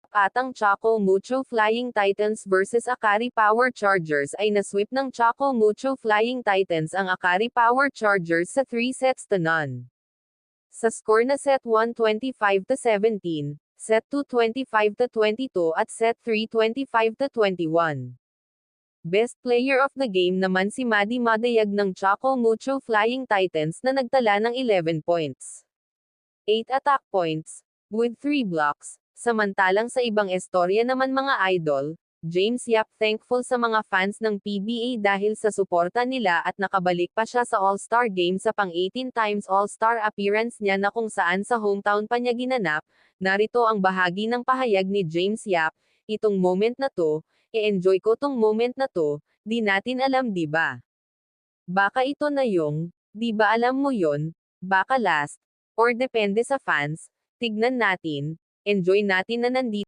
Atang Choco Mucho Flying Titans versus Akari Power Chargers ay nasweep ng Choco Mucho Flying Titans ang Akari Power Chargers sa 3-0. Sa score na set 1 25-17, set 2 25-22 at set 3 25-21. Best player of the game naman si Maddie Madayag ng Choco Mucho Flying Titans na nagtala ng 11 points. 8 attack points, with 3 blocks. Samantalang sa ibang istorya naman mga idol, James Yap thankful sa mga fans ng PBA dahil sa suporta nila at nakabalik pa siya sa All-Star Game sa pang-18 times All-Star appearance niya na kung saan sa hometown pa niya ginanap. Narito ang bahagi ng pahayag ni James Yap, "Itong moment na to, e-enjoy ko tong moment na to, di natin alam di ba? Baka ito na yung, di ba alam mo yon, baka last, or depende sa fans, tignan natin, enjoy natin na nandito."